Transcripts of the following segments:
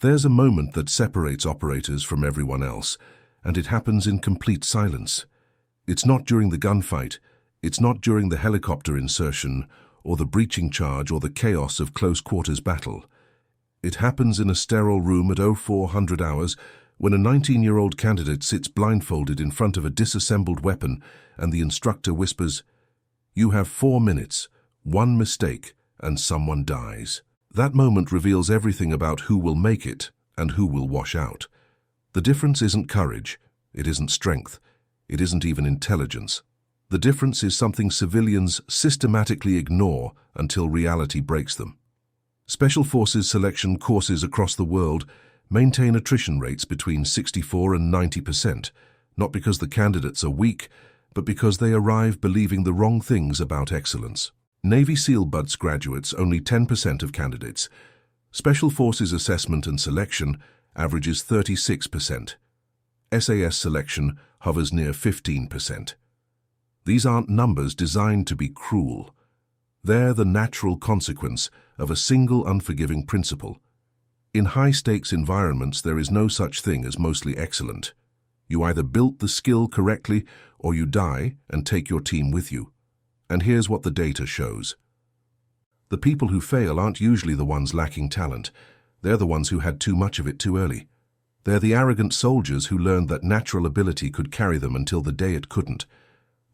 There's a moment that separates operators from everyone else, and it happens in complete silence. It's not during the gunfight, it's not during the helicopter insertion, or the breaching charge, or the chaos of close-quarters battle. It happens in a sterile room at 0400 hours, when a 19-year-old candidate sits blindfolded in front of a disassembled weapon, and the instructor whispers, "You have 4 minutes, one mistake, and someone dies." That moment reveals everything about who will make it and who will wash out. The difference isn't courage, it isn't strength, it isn't even intelligence. The difference is something civilians systematically ignore until reality breaks them. Special Forces selection courses across the world maintain attrition rates between 64 and 90%, not because the candidates are weak, but because they arrive believing the wrong things about excellence. Navy SEAL BUDS graduates only 10% of candidates. Special Forces assessment and selection averages 36%. SAS selection hovers near 15%. These aren't numbers designed to be cruel. They're the natural consequence of a single unforgiving principle. In high-stakes environments, there is no such thing as mostly excellent. You either built the skill correctly or you die and take your team with you. And here's what the data shows. The people who fail aren't usually the ones lacking talent. They're the ones who had too much of it too early. They're the arrogant soldiers who learned that natural ability could carry them until the day it couldn't.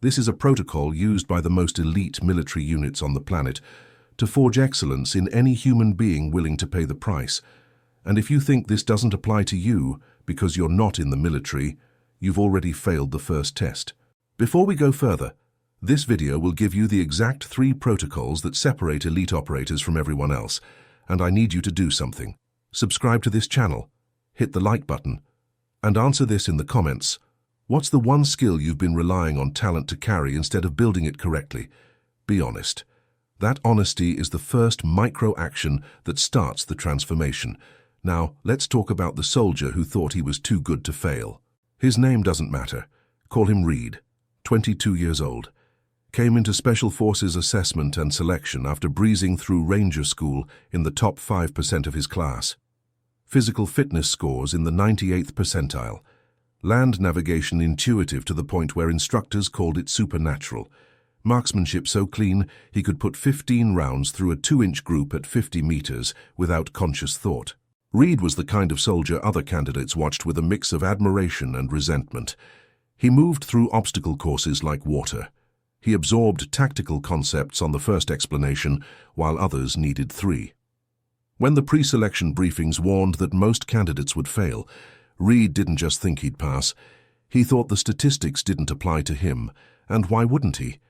This is a protocol used by the most elite military units on the planet to forge excellence in any human being willing to pay the price. And if you think this doesn't apply to you because you're not in the military, you've already failed the first test. Before we go further, this video will give you the exact 3 protocols that separate elite operators from everyone else, and I need you to do something. Subscribe to this channel, hit the like button, and answer this in the comments. What's the one skill you've been relying on talent to carry instead of building it correctly? Be honest. That honesty is the first micro-action that starts the transformation. Now, let's talk about the soldier who thought he was too good to fail. His name doesn't matter. Call him Reed, 22 years old. Came into Special Forces assessment and selection after breezing through Ranger School in the top 5% of his class. Physical fitness scores in the 98th percentile. Land navigation intuitive to the point where instructors called it supernatural. Marksmanship so clean he could put 15 rounds through a 2-inch group at 50 meters without conscious thought. Reed was the kind of soldier other candidates watched with a mix of admiration and resentment. He moved through obstacle courses like water. He absorbed tactical concepts on the first explanation, while others needed 3. When the pre-selection briefings warned that most candidates would fail, Reed didn't just think he'd pass. He thought the statistics didn't apply to him, and why wouldn't he?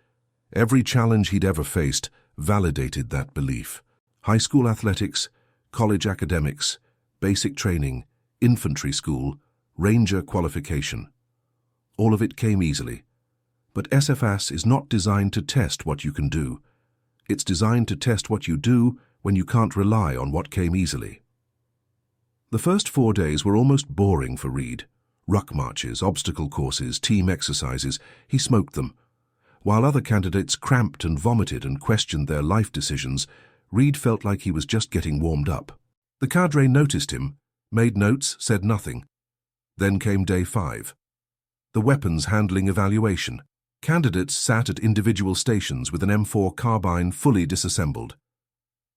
Every challenge he'd ever faced validated that belief. High school athletics, college academics, basic training, infantry school, ranger qualification. All of it came easily. But SFAS is not designed to test what you can do. It's designed to test what you do when you can't rely on what came easily. The first 4 days were almost boring for Reed. Ruck marches, obstacle courses, team exercises, he smoked them. While other candidates cramped and vomited and questioned their life decisions, Reed felt like he was just getting warmed up. The cadre noticed him, made notes, said nothing. Then came day 5. The weapons handling evaluation. Candidates sat at individual stations with an M4 carbine fully disassembled.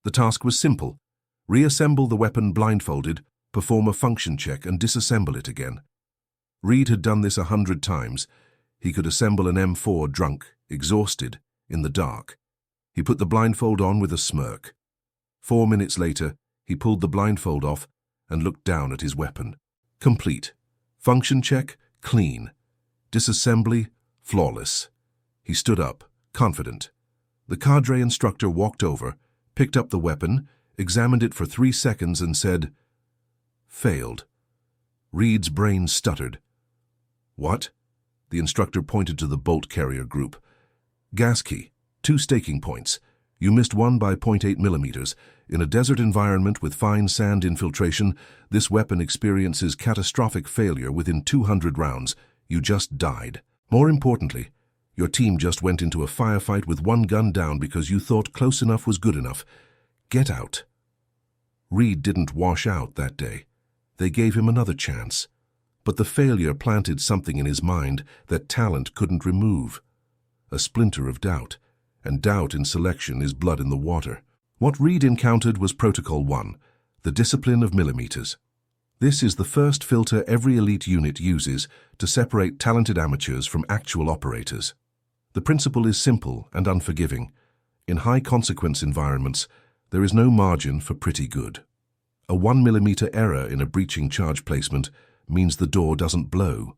The task was simple. Reassemble the weapon blindfolded, perform a function check, and disassemble it again. Reed had done this 100 times. He could assemble an M4 drunk, exhausted, in the dark. He put the blindfold on with a smirk. 4 minutes later, he pulled the blindfold off and looked down at his weapon. Complete. Function check, clean. Disassembly, flawless. He stood up, confident. The cadre instructor walked over, picked up the weapon, examined it for 3 seconds and said, "Failed." Reed's brain stuttered. "What?" The instructor pointed to the bolt carrier group. "Gas key, 2 staking points. You missed one by 0.8 millimeters. In a desert environment with fine sand infiltration, this weapon experiences catastrophic failure within 200 rounds. You just died. More importantly, your team just went into a firefight with 1 gun down because you thought close enough was good enough. Get out." Reed didn't wash out that day. They gave him another chance. But the failure planted something in his mind that talent couldn't remove. A splinter of doubt, and doubt in selection is blood in the water. What Reed encountered was Protocol 1, the discipline of millimeters. This is the first filter every elite unit uses to separate talented amateurs from actual operators. The principle is simple and unforgiving. In high-consequence environments, there is no margin for pretty good. A 1 millimeter error in a breaching charge placement means the door doesn't blow.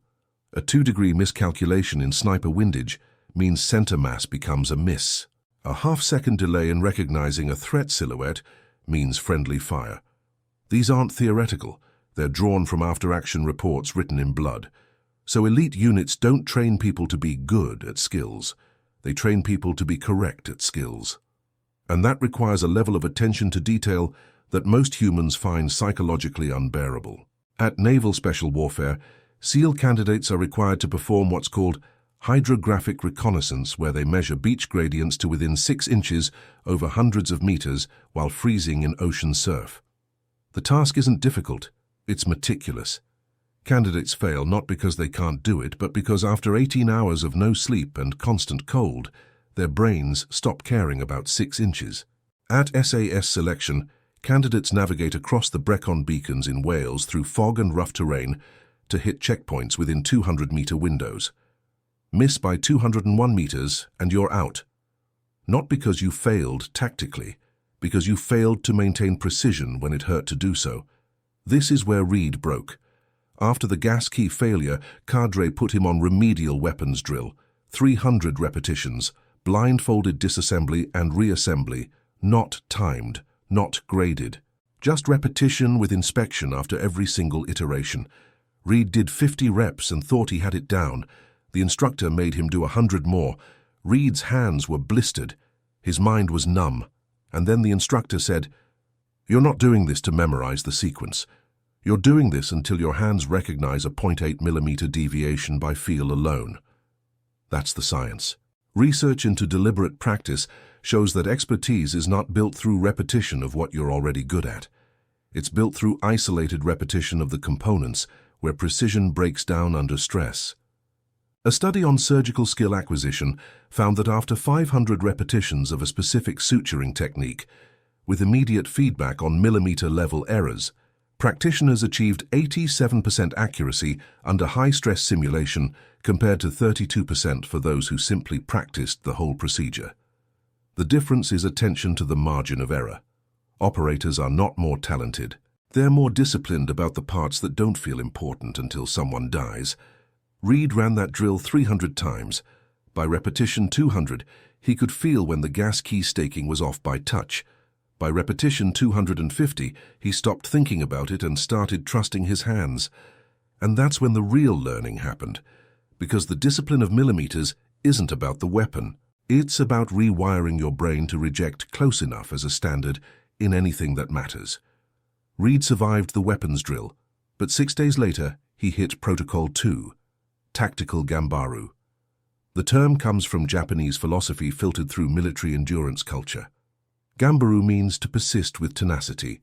A 2-degree miscalculation in sniper windage means center mass becomes a miss. A half-second delay in recognizing a threat silhouette means friendly fire. These aren't theoretical. They're drawn from after-action reports written in blood. So elite units don't train people to be good at skills. They train people to be correct at skills. And that requires a level of attention to detail that most humans find psychologically unbearable. At Naval Special Warfare, SEAL candidates are required to perform what's called hydrographic reconnaissance, where they measure beach gradients to within 6 inches over hundreds of meters while freezing in ocean surf. The task isn't difficult. It's meticulous. Candidates fail not because they can't do it, but because after 18 hours of no sleep and constant cold, their brains stop caring about 6 inches. At SAS selection, candidates navigate across the Brecon beacons in Wales through fog and rough terrain to hit checkpoints within 200-meter windows. Miss by 201 meters and you're out. Not because you failed tactically, because you failed to maintain precision when it hurt to do so. This is where Reed broke. After the gas key failure, Cadre put him on remedial weapons drill, 300 repetitions, blindfolded disassembly and reassembly, not timed, not graded. Just repetition with inspection after every single iteration. Reed did 50 reps and thought he had it down. The instructor made him do 100 more. Reed's hands were blistered. His mind was numb. And then the instructor said, "You're not doing this to memorize the sequence. You're doing this until your hands recognize a 0.8 millimeter deviation by feel alone." That's the science. Research into deliberate practice shows that expertise is not built through repetition of what you're already good at. It's built through isolated repetition of the components, where precision breaks down under stress. A study on surgical skill acquisition found that after 500 repetitions of a specific suturing technique, with immediate feedback on millimeter-level errors, practitioners achieved 87% accuracy under high-stress simulation compared to 32% for those who simply practiced the whole procedure. The difference is attention to the margin of error. Operators are not more talented. They're more disciplined about the parts that don't feel important until someone dies. Reed ran that drill 300 times. By repetition 200, he could feel when the gas key staking was off by touch. By repetition 250, he stopped thinking about it and started trusting his hands. And that's when the real learning happened, because the discipline of millimeters isn't about the weapon. It's about rewiring your brain to reject close enough as a standard in anything that matters. Reed survived the weapons drill, but 6 days later, he hit Protocol 2, Tactical Gambaru. The term comes from Japanese philosophy filtered through military endurance culture. Gambaru means to persist with tenacity.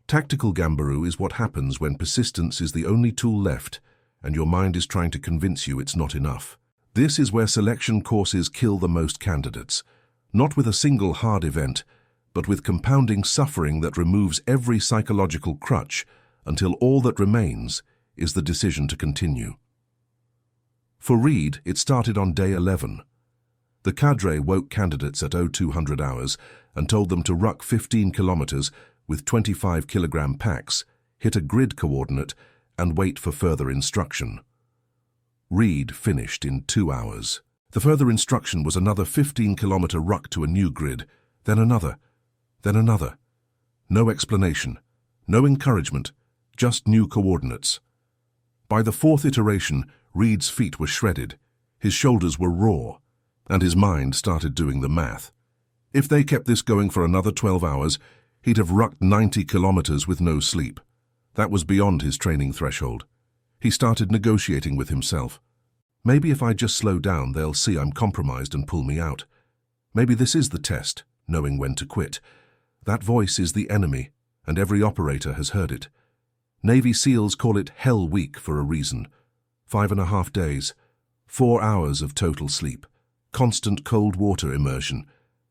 Tactical Gambaru is what happens when persistence is the only tool left and your mind is trying to convince you it's not enough. This is where selection courses kill the most candidates, not with a single hard event, but with compounding suffering that removes every psychological crutch until all that remains is the decision to continue. For Reed, it started on day 11. The cadre woke candidates at 0200 hours and told them to ruck 15 kilometers with 25-kilogram packs, hit a grid coordinate, and wait for further instruction. Reed finished in 2 hours. The further instruction was another 15-kilometer ruck to a new grid, then another, then another. No explanation, no encouragement, just new coordinates. By the 4th iteration, Reed's feet were shredded, his shoulders were raw, and his mind started doing the math. If they kept this going for another 12 hours, he'd have rucked 90 kilometers with no sleep. That was beyond his training threshold. He started negotiating with himself. Maybe if I just slow down, they'll see I'm compromised and pull me out. Maybe this is the test, knowing when to quit. That voice is the enemy, and every operator has heard it. Navy SEALs call it Hell Week for a reason. 5.5 days, 4 hours of total sleep, constant cold water immersion.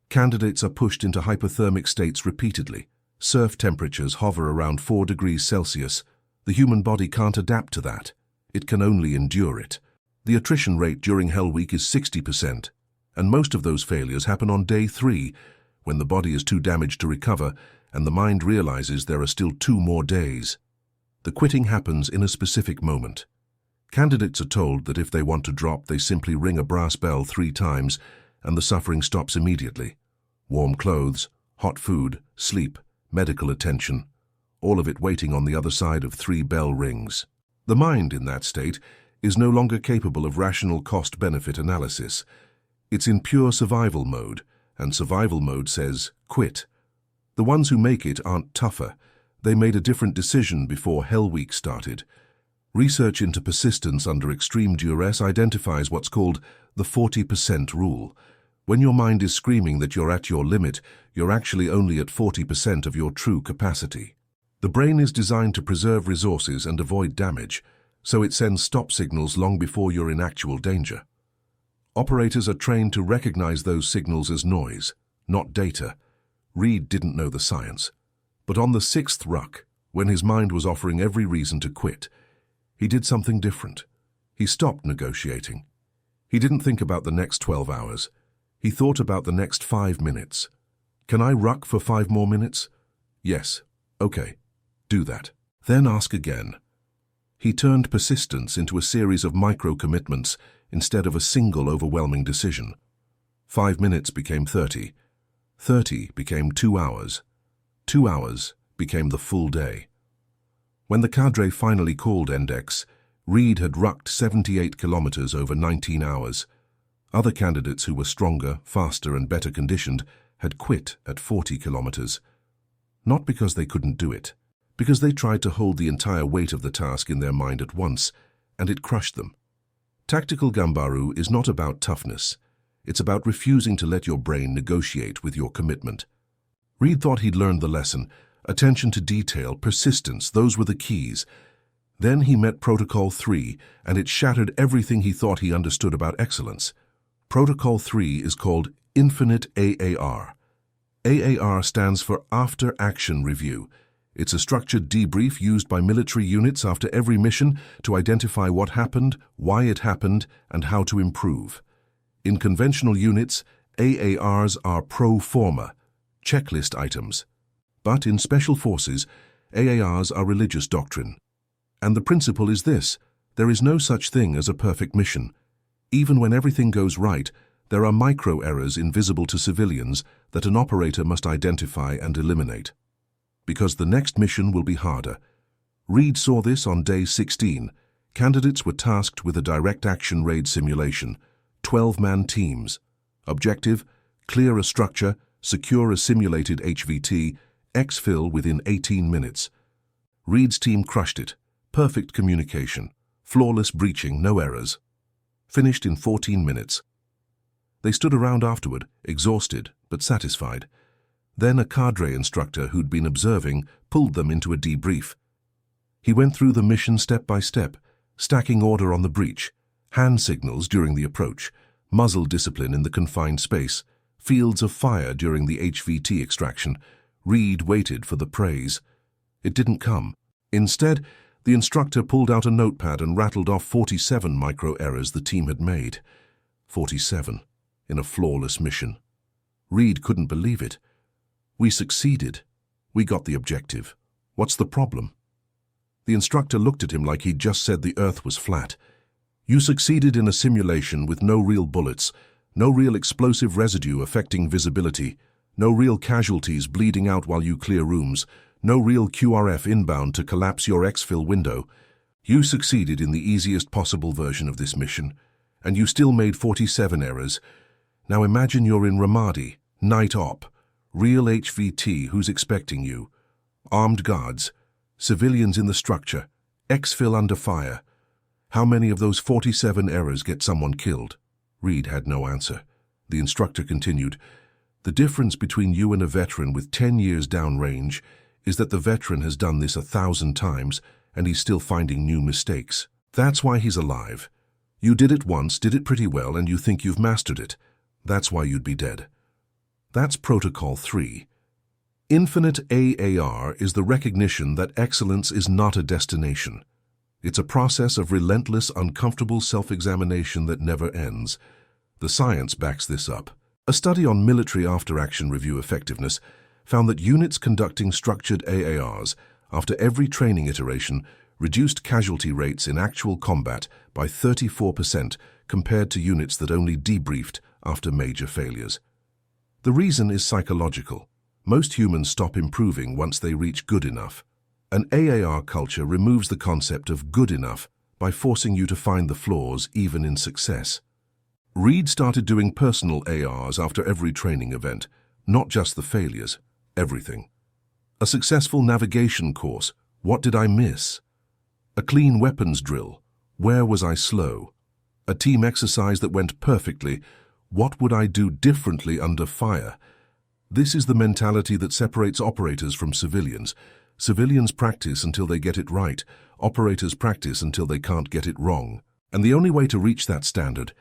Candidates are pushed into hypothermic states repeatedly. Surf temperatures hover around 4 degrees Celsius. The human body can't adapt to that. It can only endure it. The attrition rate during Hell Week is 60%, and most of those failures happen on day 3, when the body is too damaged to recover and the mind realizes there are still 2 more days. The quitting happens in a specific moment. Candidates are told that if they want to drop, they simply ring a brass bell 3 times and the suffering stops immediately. Warm clothes, hot food, sleep, medical attention, all of it waiting on the other side of 3 bell rings. The mind in that state is no longer capable of rational cost-benefit analysis. It's in pure survival mode, and survival mode says, quit. The ones who make it aren't tougher. They made a different decision before Hell Week started. Research into persistence under extreme duress identifies what's called the 40% rule. When your mind is screaming that you're at your limit, you're actually only at 40% of your true capacity. The brain is designed to preserve resources and avoid damage, so it sends stop signals long before you're in actual danger. Operators are trained to recognize those signals as noise, not data. Reed didn't know the science. But on the 6th ruck, when his mind was offering every reason to quit, he did something different. He stopped negotiating. He didn't think about the next 12 hours. He thought about the next 5 minutes. Can I ruck for 5 more minutes? Yes. Okay. Do that. Then ask again. He turned persistence into a series of micro-commitments instead of a single overwhelming decision. 5 minutes became 30. 30 became 2 hours. 2 hours became the full day. When the cadre finally called Endex, Reed had rucked 78 kilometers over 19 hours. Other candidates who were stronger, faster, and better conditioned had quit at 40 kilometers. Not because they couldn't do it, because they tried to hold the entire weight of the task in their mind at once, and it crushed them. Tactical Gambaru is not about toughness. It's about refusing to let your brain negotiate with your commitment. Reed thought he'd learned the lesson. Attention to detail, persistence, those were the keys. Then he met Protocol 3, and it shattered everything he thought he understood about excellence. Protocol 3 is called Infinite AAR. AAR stands for After Action Review. It's a structured debrief used by military units after every mission to identify what happened, why it happened, and how to improve. In conventional units, AARs are pro forma, checklist items. But in special forces, AARs are religious doctrine. And the principle is this: there is no such thing as a perfect mission. Even when everything goes right, there are micro-errors invisible to civilians that an operator must identify and eliminate. Because the next mission will be harder. Reed saw this on day 16. Candidates were tasked with a direct action raid simulation, 12-man teams. Objective: clear a structure, secure a simulated HVT, exfil within 18 minutes. Reed's team crushed it. Perfect communication, flawless breaching, no errors. Finished in 14 minutes. They stood around afterward, exhausted but satisfied. Then a cadre instructor who'd been observing pulled them into a debrief. He went through the mission step by step, stacking order on the breach, hand signals during the approach, muzzle discipline in the confined space, fields of fire during the HVT extraction. Reed waited for the praise. It didn't come. Instead, the instructor pulled out a notepad and rattled off 47 micro-errors the team had made. 47 in a flawless mission. Reed couldn't believe it. We succeeded. We got the objective. What's the problem? The instructor looked at him like he'd just said the Earth was flat. You succeeded in a simulation with no real bullets, no real explosive residue affecting visibility, no real casualties bleeding out while you clear rooms, no real QRF inbound to collapse your exfil window. You succeeded in the easiest possible version of this mission, and you still made 47 errors. Now imagine you're in Ramadi, night op, real HVT who's expecting you, armed guards, civilians in the structure, exfil under fire. How many of those 47 errors get someone killed? Reed had no answer. The instructor continued, the difference between you and a veteran with 10 years downrange is that the veteran has done this 1,000 times and he's still finding new mistakes. That's why he's alive. You did it once, did it pretty well, and you think you've mastered it. That's why you'd be dead. That's Protocol 3. Infinite AAR is the recognition that excellence is not a destination. It's a process of relentless, uncomfortable self-examination that never ends. The science backs this up. A study on military after-action review effectiveness found that units conducting structured AARs after every training iteration reduced casualty rates in actual combat by 34% compared to units that only debriefed after major failures. The reason is psychological. Most humans stop improving once they reach good enough. An AAR culture removes the concept of good enough by forcing you to find the flaws even in success. Reed started doing personal ARs after every training event, not just the failures, everything. A successful navigation course, what did I miss? A clean weapons drill, where was I slow? A team exercise that went perfectly, what would I do differently under fire? This is the mentality that separates operators from civilians. Civilians practice until they get it right. Operators practice until they can't get it wrong. And the only way to reach that standard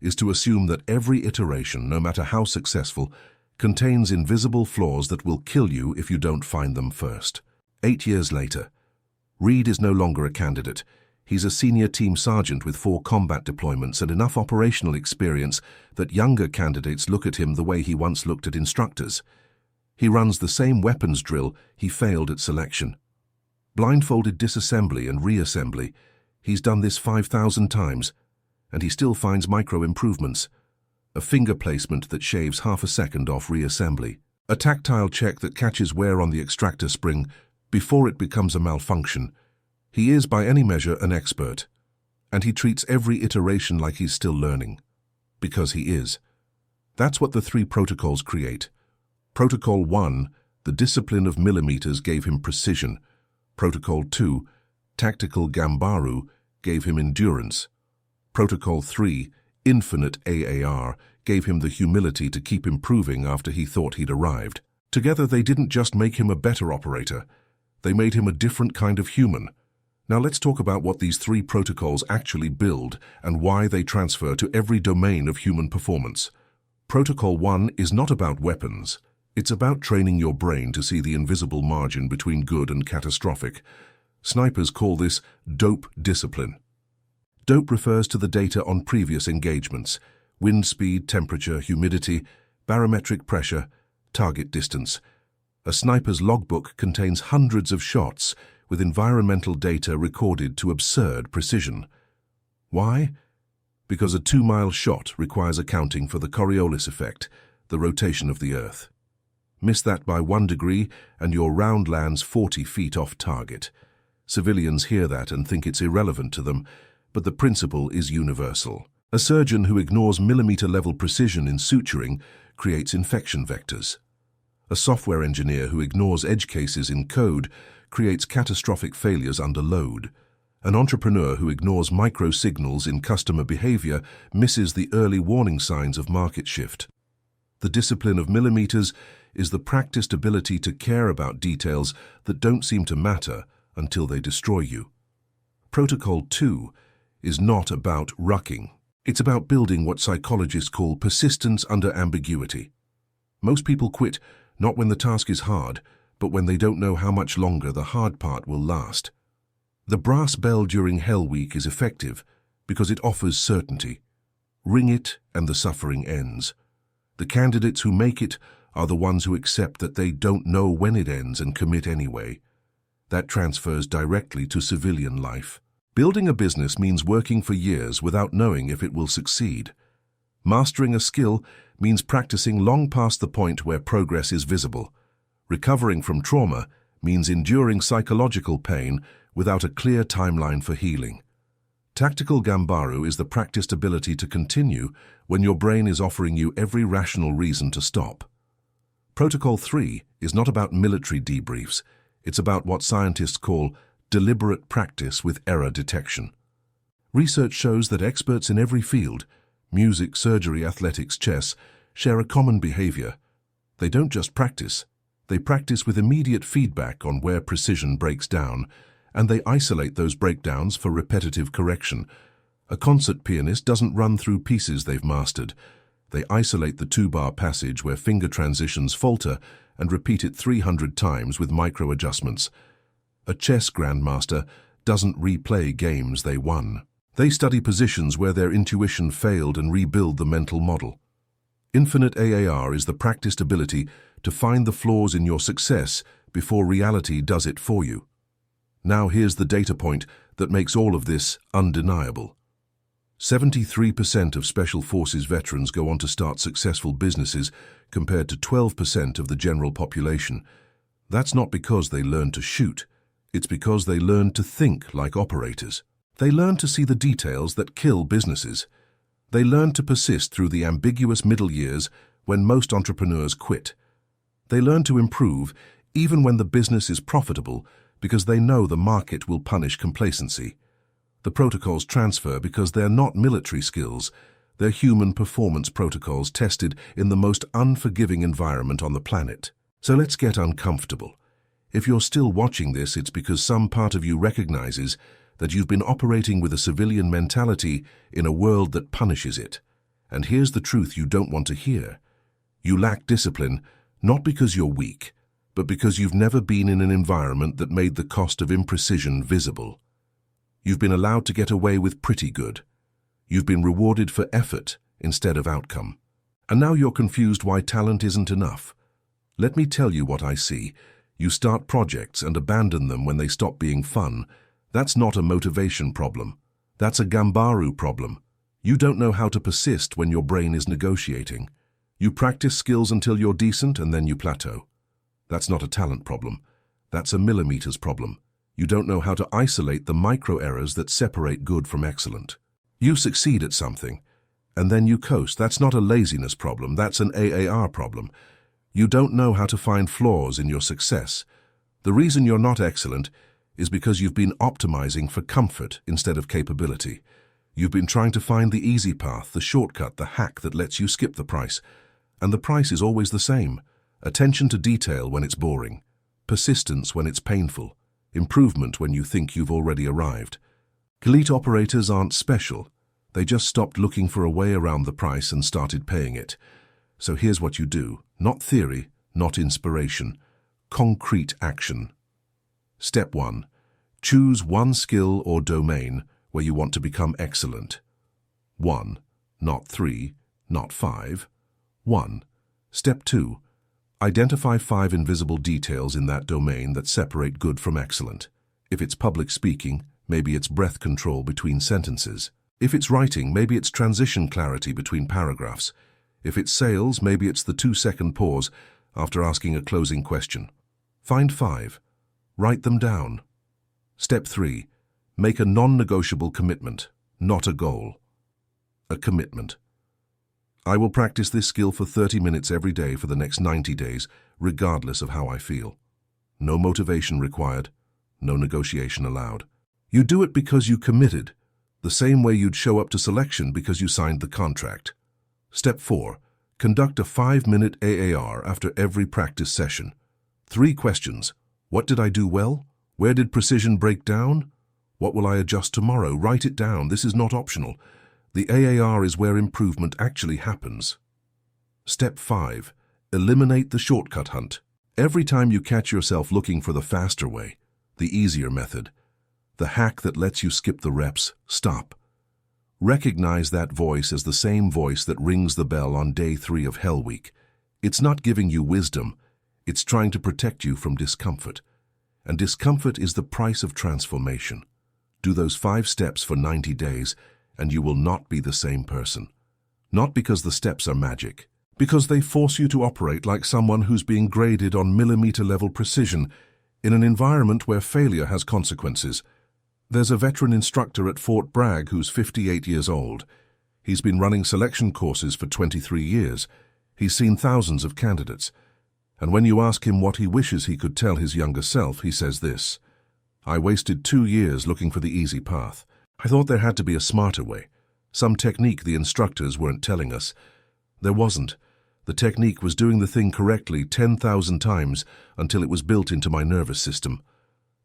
is to assume that every iteration, no matter how successful, contains invisible flaws that will kill you if you don't find them first. 8 years later, Reed is no longer a candidate. He's a senior team sergeant with 4 combat deployments and enough operational experience that younger candidates look at him the way he once looked at instructors. He runs the same weapons drill he failed at selection. Blindfolded disassembly and reassembly. He's done this 5,000 times, and he still finds micro-improvements. A finger placement that shaves half a second off reassembly. A tactile check that catches wear on the extractor spring before it becomes a malfunction. He is, by any measure, an expert, and he treats every iteration like he's still learning. Because he is. That's what the 3 protocols create. Protocol 1, the discipline of millimeters, gave him precision. Protocol 2, tactical Gambaru, gave him endurance. Protocol 3, infinite AAR, gave him the humility to keep improving after he thought he'd arrived. Together they didn't just make him a better operator, they made him a different kind of human. Now let's talk about what these 3 protocols actually build and why they transfer to every domain of human performance. Protocol 1 is not about weapons. It's about training your brain to see the invisible margin between good and catastrophic. Snipers call this DOPE discipline. DOPE refers to the data on previous engagements: wind speed, temperature, humidity, barometric pressure, target distance. A sniper's logbook contains hundreds of shots with environmental data recorded to absurd precision. Why? Because a 2-mile shot requires accounting for the Coriolis effect, the rotation of the Earth. Miss that by 1 degree and your round lands 40 feet off target. Civilians hear that and think it's irrelevant to them, but the principle is universal. A surgeon who ignores millimeter-level precision in suturing creates infection vectors. A software engineer who ignores edge cases in code creates catastrophic failures under load. An entrepreneur who ignores micro-signals in customer behavior misses the early warning signs of market shift. The discipline of millimeters is the practiced ability to care about details that don't seem to matter until they destroy you. Protocol 2 is not about rucking. It's about building what psychologists call persistence under ambiguity. Most people quit not when the task is hard, but when they don't know how much longer the hard part will last. The brass bell during Hell Week is effective because it offers certainty. Ring it and the suffering ends. The candidates who make it are the ones who accept that they don't know when it ends and commit anyway. That transfers directly to civilian life. Building a business means working for years without knowing if it will succeed. Mastering a skill means practicing long past the point where progress is visible. Recovering from trauma means enduring psychological pain without a clear timeline for healing. Tactical Gambaru is the practiced ability to continue when your brain is offering you every rational reason to stop. Protocol 3 is not about military debriefs. It's about what scientists call deliberate practice with error detection. Research shows that experts in every field, music, surgery, athletics, chess, share a common behavior. They don't just practice. They practice with immediate feedback on where precision breaks down, and they isolate those breakdowns for repetitive correction. A concert pianist doesn't run through pieces they've mastered. They isolate the two-bar passage where finger transitions falter and repeat it 300 times with micro-adjustments. A chess grandmaster doesn't replay games they won. They study positions where their intuition failed and rebuild the mental model. Infinite AAR is the practiced ability to find the flaws in your success before reality does it for you. Now here's the data point that makes all of this undeniable. 73% of Special Forces veterans go on to start successful businesses compared to 12% of the general population. That's not because they learn to shoot. It's because they learn to think like operators. They learn to see the details that kill businesses. They learn to persist through the ambiguous middle years when most entrepreneurs quit. They learn to improve even when the business is profitable because they know the market will punish complacency. The protocols transfer because they're not military skills. They're human performance protocols tested in the most unforgiving environment on the planet. So let's get uncomfortable. If you're still watching this, it's because some part of you recognizes that you've been operating with a civilian mentality in a world that punishes it. And here's the truth you don't want to hear. You lack discipline, not because you're weak, but because you've never been in an environment that made the cost of imprecision visible. You've been allowed to get away with pretty good. You've been rewarded for effort instead of outcome. And now you're confused why talent isn't enough. Let me tell you what I see. You start projects and abandon them when they stop being fun. That's not a motivation problem. That's a Gambaru problem. You don't know how to persist when your brain is negotiating. You practice skills until you're decent and then you plateau. That's not a talent problem. That's a millimeters problem. You don't know how to isolate the micro-errors that separate good from excellent. You succeed at something, and then you coast. That's not a laziness problem. That's an AAR problem. You don't know how to find flaws in your success. The reason you're not excellent is because you've been optimizing for comfort instead of capability. You've been trying to find the easy path, the shortcut, the hack that lets you skip the price. And the price is always the same. Attention to detail when it's boring. Persistence when it's painful. Improvement when you think you've already arrived. Elite operators aren't special. They just stopped looking for a way around the price and started paying it. So here's what you do. Not theory, not inspiration. Concrete action. Step 1. Choose one skill or domain where you want to become excellent. 1. Not 3, not 5. 1. Step 2. Identify 5 invisible details in that domain that separate good from excellent. If it's public speaking, maybe it's breath control between sentences. If it's writing, maybe it's transition clarity between paragraphs. If it's sales, maybe it's the 2-second pause after asking a closing question. Find 5. Write them down. Step 3. Make a non-negotiable commitment, not a goal. A commitment. I will practice this skill for 30 minutes every day for the next 90 days, regardless of how I feel. No motivation required, no negotiation allowed. You do it because you committed, the same way you'd show up to selection because you signed the contract. Step 4. Conduct a 5-minute AAR after every practice session. 3 questions. What did I do well? Where did precision break down? What will I adjust tomorrow? Write it down. This is not optional. The AAR is where improvement actually happens. Step 5. Eliminate the shortcut hunt. Every time you catch yourself looking for the faster way, the easier method, the hack that lets you skip the reps, stop. Recognize that voice as the same voice that rings the bell on day 3 of Hell Week. It's not giving you wisdom. It's trying to protect you from discomfort. And discomfort is the price of transformation. Do those 5 steps for 90 days, and you will not be the same person. Not because the steps are magic, because they force you to operate like someone who's being graded on millimeter-level precision in an environment where failure has consequences. There's a veteran instructor at Fort Bragg who's 58 years old. He's been running selection courses for 23 years. He's seen thousands of candidates. And when you ask him what he wishes he could tell his younger self, he says this: I wasted 2 years looking for the easy path. I thought there had to be a smarter way, some technique the instructors weren't telling us. There wasn't. The technique was doing the thing correctly 10,000 times until it was built into my nervous system.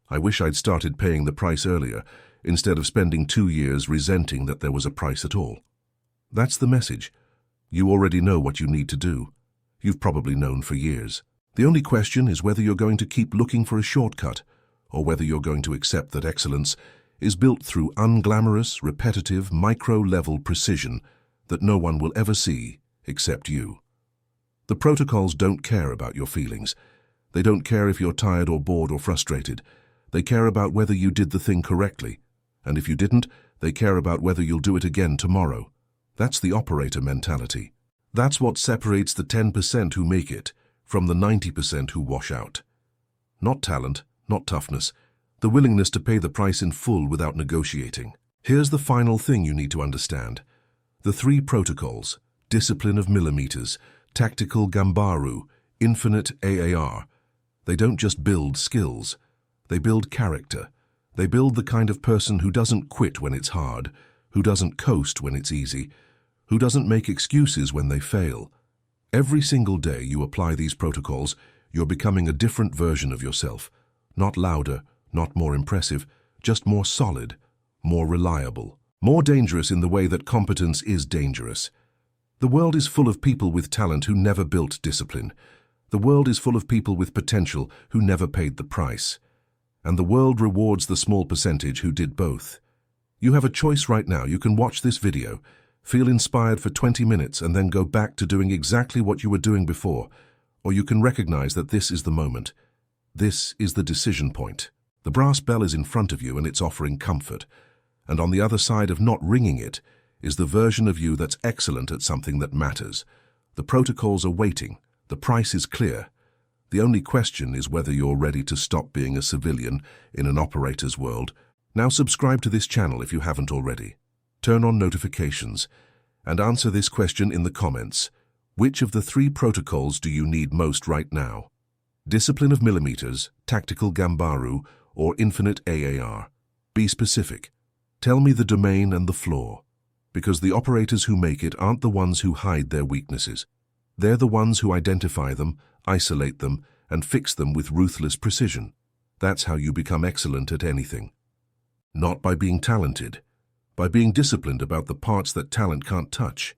I wish I'd started paying the price earlier, instead of spending 2 years resenting that there was a price at all. That's the message. You already know what you need to do. You've probably known for years. The only question is whether you're going to keep looking for a shortcut, or whether you're going to accept that excellence is built through unglamorous, repetitive, micro-level precision that no one will ever see except you. The protocols don't care about your feelings. They don't care if you're tired or bored or frustrated. They care about whether you did the thing correctly. And if you didn't, they care about whether you'll do it again tomorrow. That's the operator mentality. That's what separates the 10% who make it from the 90% who wash out. Not talent, not toughness, the willingness to pay the price in full without negotiating. Here's the final thing you need to understand. The 3 protocols, discipline of millimeters, tactical Gambaru, infinite AAR, they don't just build skills, they build character. They build the kind of person who doesn't quit when it's hard, who doesn't coast when it's easy, who doesn't make excuses when they fail. Every single day you apply these protocols, you're becoming a different version of yourself. Not louder, not more impressive, just more solid, more reliable, more dangerous in the way that competence is dangerous. The world is full of people with talent who never built discipline. The world is full of people with potential who never paid the price. And the world rewards the small percentage who did both. You have a choice right now. You can watch this video, feel inspired for 20 minutes and then go back to doing exactly what you were doing before, or you can recognize that this is the moment. This is the decision point. The brass bell is in front of you and it's offering comfort. And on the other side of not ringing it is the version of you that's excellent at something that matters. The protocols are waiting. The price is clear. The only question is whether you're ready to stop being a civilian in an operator's world. Now subscribe to this channel if you haven't already. Turn on notifications and answer this question in the comments. Which of the 3 protocols do you need most right now? Discipline of millimeters, tactical Gambaru, or infinite AAR? Be specific. Tell me the domain and the flaw. Because the operators who make it aren't the ones who hide their weaknesses. They're the ones who identify them, isolate them, and fix them with ruthless precision. That's how you become excellent at anything. Not by being talented, by being disciplined about the parts that talent can't touch.